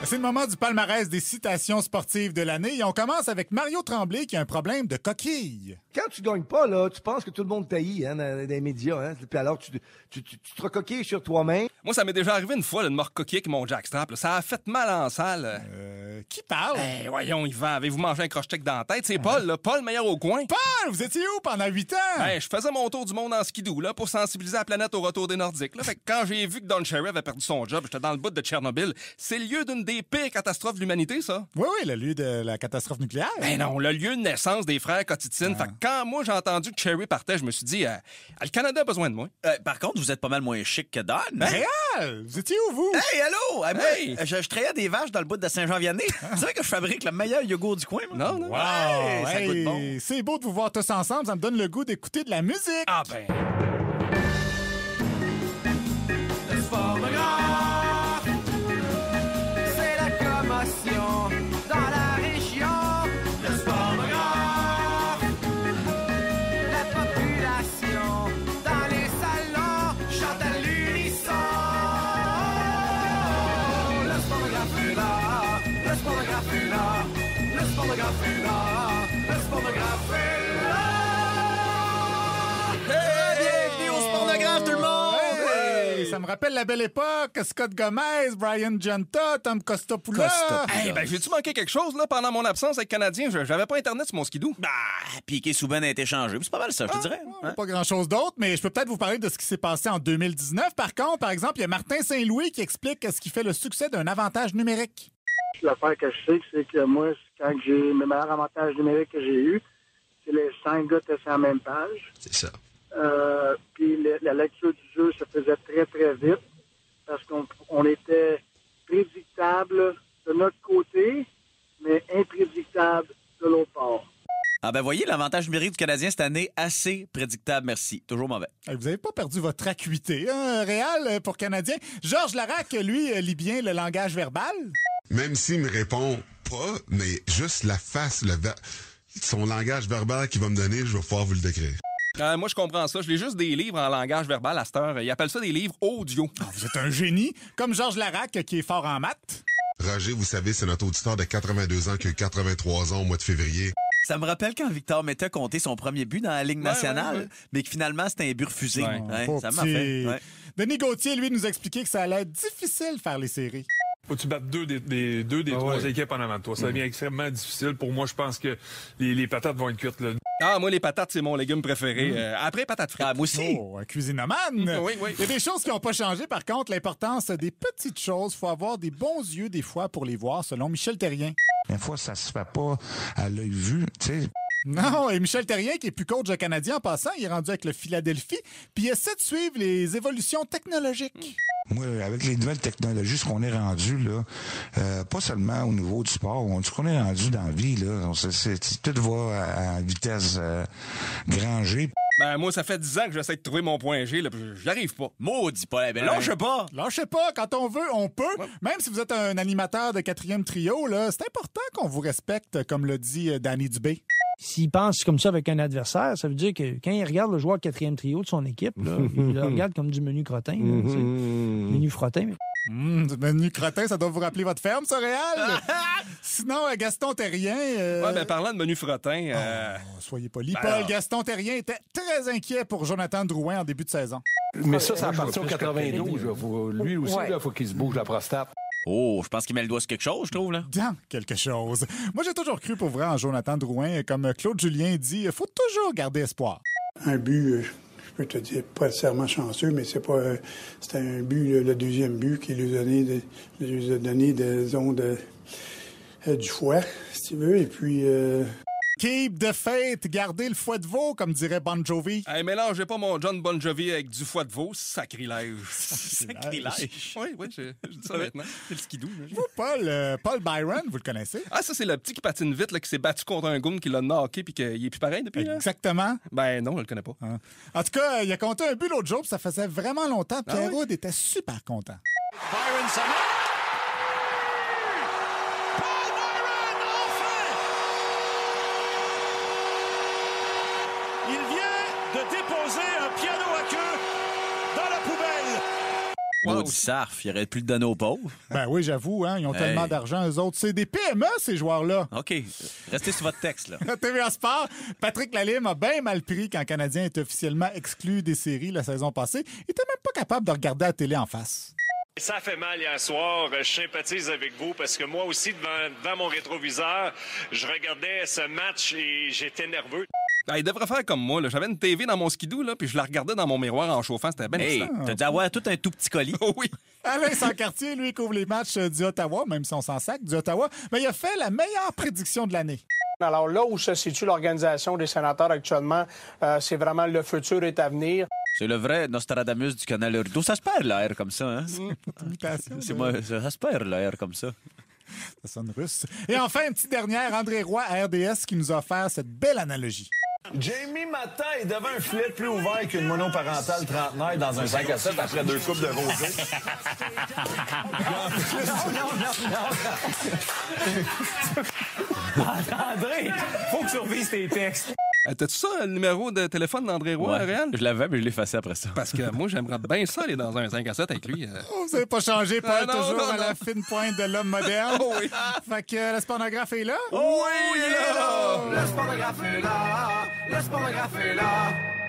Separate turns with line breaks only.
C'est le moment du palmarès des citations sportives de l'année et on commence avec Mario Tremblay qui a un problème de coquille.
Quand tu gagnes pas, là, tu penses que tout le monde t'haït dans les médias. Hein? Puis alors, tu te recoquilles sur toi-même.
Moi, ça m'est déjà arrivé une fois de me recoquiller avec mon jackstrap. Là. Ça a fait mal en salle.
Qui parle?
Voyons, Yvan, avez-vous mangé un croche-tech dans la tête? C'est Paul, là. Paul, meilleur au coin.
Paul, vous étiez où pendant 8 ans?
Je faisais mon tour du monde en skidoo là, pour sensibiliser la planète au retour des Nordiques. Là. Fait que quand j'ai vu que Don Cherry avait perdu son job, j'étais dans le bout de Tchernobyl. C'est le lieu d'une des pires catastrophes de l'humanité, ça.
Oui, le lieu de la catastrophe nucléaire.
Ben non, le lieu de naissance des frères Kotitsin. Fait que quand moi j'ai entendu que Cherry partait, je me suis dit, le Canada a besoin de moi.
Par contre, vous êtes pas mal moins chic que Don.
Réal, vous étiez où, vous?
Hey, allô!
Hey!
Moi, je trayais des vaches dans le bout de Saint-Jean-Vianney. Vous savez que je fabrique le meilleur yogourt du coin, moi?
Non.
Wow,
Hey, ça goûte bon.
C'est beau de vous voir tous ensemble, ça me donne le goût d'écouter de la musique.
Ah ben...
Le sportographe, c'est la commotion dans la région. Le sportographe, la population dans les salons chante à l'unisson. Le sportographe est là, le sportographe est là, le sportographe est là, le sportographe est là.
Bienvenue au sportographe, tout le monde!
Hey, ça me rappelle la belle époque. Scott Gomez, Brian Giunta, Tom Costopoulos.
J'ai-tu manqué quelque chose, là, pendant mon absence avec Canadien? J'avais pas Internet sur mon skidoo.
Piqué Souben a été changé. C'est pas mal ça, je te dirais.
Pas grand-chose d'autre, mais je peux peut-être vous parler de ce qui s'est passé en 2019. Par contre, par exemple, il y a Martin Saint-Louis qui explique ce qui fait le succès d'un avantage numérique.
L'affaire que je sais, c'est que moi, quand j'ai mes meilleurs avantages numériques que j'ai eus, c'est les 5 gars étaient sur la même page.
C'est ça.
Puis la lecture du jeu se faisait très, très vite parce qu'on était prédictable de notre côté, mais imprédictable de l'autre part.
Ah ben voyez, l'avantage numérique du Canadien cette année, assez prédictable, merci. Toujours mauvais.
Vous n'avez pas perdu votre acuité, hein, Réal, pour Canadien. Georges Larac, lui, lit bien le langage verbal.
Même s'il me répond pas, mais juste la face, son langage verbal qu'il va me donner, je vais pouvoir vous le décrire.
Moi, je comprends ça. Je lis juste des livres en langage verbal à cette heure. Ils appellent ça des livres audio.
Vous êtes un génie, comme Georges Larac, qui est fort en maths.
Roger, vous savez, c'est notre auditeur de 82 ans qui a eu 83 ans au mois de février.
Ça me rappelle quand Victor Metta comptait son premier but dans la Ligue nationale, mais que finalement, c'était un but refusé. Ça m'a fait. Ouais.
Denis Gauthier, lui, nous expliquait que ça allait être difficile de faire les séries.
Faut que tu battes deux des trois équipes en avant de toi. Ça devient extrêmement difficile. Pour moi, je pense que les patates vont être cuites. Là.
Moi, les patates, c'est mon légume préféré. Après, patates frites.
Moi aussi.
Oh, un cuisinomane!
Oui.
Il y a des choses qui n'ont pas changé. Par contre, l'importance des petites choses, il faut avoir des bons yeux des fois pour les voir, selon Michel Terrien.
Des fois, ça se fait pas à l'œil vu, tu sais.
Non, et Michel Terrien, qui est plus coach de Canadien en passant, il est rendu avec le Philadelphie, puis il essaie de suivre les évolutions technologiques.
Moi, avec les nouvelles technologies, ce qu'on est rendu, là, pas seulement au niveau du sport, ce qu'on est rendu dans la vie, là, tout va à vitesse grand G.
Moi, ça fait 10 ans que j'essaie de trouver mon point G, là, puis j'arrive pas.
Maudit pas, lâchez pas!
Lâchez pas, quand on veut, on peut. Ouais. Même si vous êtes un animateur de 4e trio, là, c'est important qu'on vous respecte, comme l'a dit Danny Dubé.
S'il pense comme ça avec un adversaire, ça veut dire que quand il regarde le joueur 4e trio de son équipe, là, il le regarde comme du menu crottin. Menu frottin.
Du menu crottin, ça doit vous rappeler votre ferme, ça, Réal? Sinon, Gaston Terrien...
parlant de menu frottin...
soyez poli. Paul Gaston Terrien était très inquiet pour Jonathan Drouin en début de saison.
Mais ça appartient au 92. Lui aussi, il faut qu'il se bouge la prostate.
Oh, je pense qu'il met le doigt sur quelque chose, je trouve, là.
Dans quelque chose. Moi, j'ai toujours cru pour vrai en Jonathan Drouin. Comme Claude Julien dit, il faut toujours garder espoir.
Un but, je peux te dire, pas nécessairement chanceux, mais c'était un but, le deuxième but qui lui a donné des ondes du foie, si tu veux, et puis...
Keep the faith, gardez le foie de veau, comme dirait Bon Jovi.
Mélangez pas mon John Bon Jovi avec du foie de veau, sacrilège.
Sacrilège?
Oui, je dis ça maintenant. C'est le skidoo.
Vous, Paul Byron, vous le connaissez?
Ah, ça, c'est le petit qui patine vite, là, qui s'est battu contre un goon qui l'a knocké puis qu'il est plus pareil depuis.
Exactement.
Ben non, je le connais pas.
En tout cas, il a compté un but l'autre jour, puis ça faisait vraiment longtemps. Pierre Houd était super content.
Byron Il vient de déposer un piano à queue dans la poubelle.
Maudit Sarf, il aurait pu le donner aux pauvres.
Ben oui, j'avoue, hein, ils ont tellement d'argent, eux autres. C'est des PME, ces joueurs-là.
OK, restez sur votre texte, là.
TVA Sport, Patrick Lalime a bien mal pris quand le Canadien est officiellement exclu des séries la saison passée. Il était même pas capable de regarder la télé en face.
Ça fait mal hier soir. Je sympathise avec vous parce que moi aussi, devant mon rétroviseur, je regardais ce match et j'étais nerveux.
Il devrait faire comme moi. J'avais une TV dans mon skidoo, là, puis je la regardais dans mon miroir en chauffant. C'était bien excitant.
T'as dû avoir tout un tout petit colis.
Oh oui.
Alain Sancartier, lui, couvre les matchs du Ottawa, même si on s'en sac du Ottawa, mais il a fait la meilleure prédiction de l'année.
Alors là où se situe l'organisation des sénateurs actuellement, c'est vraiment le futur est à venir.
C'est le vrai Nostradamus du canal Rideau. Ça se perd l'air comme ça, hein? C'est moi, ça se perd l'air comme ça.
Ça sonne russe. Et enfin, une petite dernière, André Roy à RDS qui nous a offert cette belle analogie.
Jamie Matin est devant un filet plus ouvert qu'une monoparentale trentenaire dans un 5 à 7 après 2 coupes de rosé.
André, faut que tu revises tes textes.
T'as-tu ça, le numéro de téléphone d'André Roy, Ariane?
Je l'avais, mais je l'ai effacé après ça.
Parce que moi, j'aimerais bien ça aller dans un 5 à 7 avec lui.
Vous n'avez pas changé, Paul, toujours à la fine pointe de l'homme moderne.
Oh oui.
Fait que le spornographe est là?
Oui, il est là!
Le spornographe est là! Le spornographe est là!